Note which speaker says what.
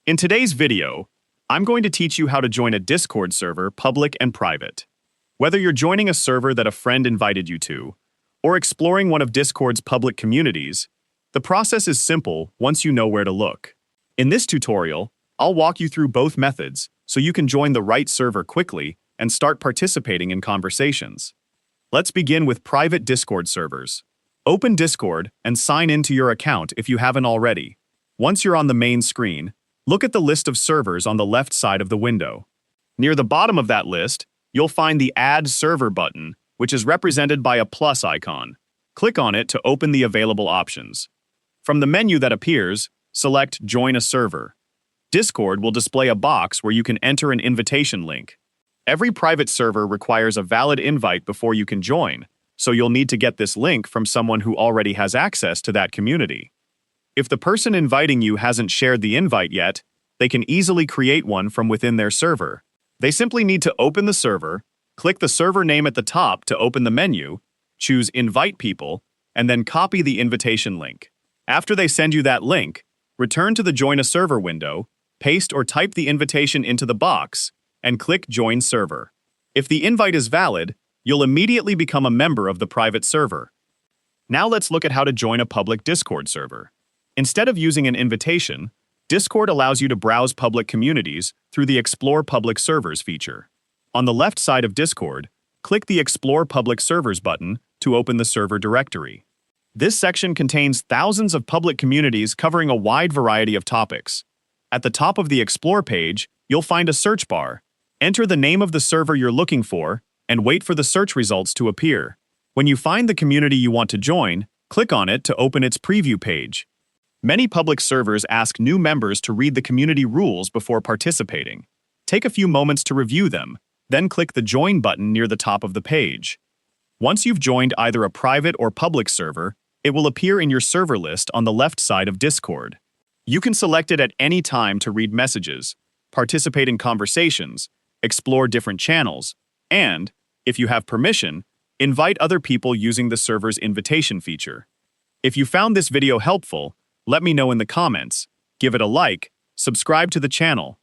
Speaker 1: In today's video, I'm going to teach you how to join a Discord server, public and private. Whether you're joining a server that a friend invited you to, or exploring one of Discord's public communities, the process is simple once you know where to look. In this tutorial, I'll walk you through both methods so you can join the right server quickly and start participating in conversations. Let's begin with private Discord servers. Open Discord and sign into your account if you haven't already. Once you're on the main screen, look at the list of servers on the left side of the window. Near the bottom of that list, you'll find the Add Server button, which is represented by a plus icon. Click on it to open the available options. From the menu that appears, select Join a Server. Discord will display a box where you can enter an invitation link. Every private server requires a valid invite before you can join, so you'll need to get this link from someone who already has access to that community. If the person inviting you hasn't shared the invite yet, they can easily create one from within their server. They simply need to open the server, click the server name at the top to open the menu, choose Invite People, and then copy the invitation link. After they send you that link, return to the Join a Server window, paste or type the invitation into the box, and click Join Server. If the invite is valid, you'll immediately become a member of the private server. Now let's look at how to join a public Discord server. Instead of using an invitation, Discord allows you to browse public communities through the Explore Public Servers feature. On the left side of Discord, click the Explore Public Servers button to open the server directory. This section contains thousands of public communities covering a wide variety of topics. At the top of the Explore page, you'll find a search bar. Enter the name of the server you're looking for and wait for the search results to appear. When you find the community you want to join, click on it to open its preview page. Many public servers ask new members to read the community rules before participating. Take a few moments to review them, then click the Join button near the top of the page. Once you've joined either a private or public server, it will appear in your server list on the left side of Discord. You can select it at any time to read messages, participate in conversations, explore different channels, and, if you have permission, invite other people using the server's invitation feature. If you found this video helpful, let me know in the comments, give it a like, subscribe to the channel,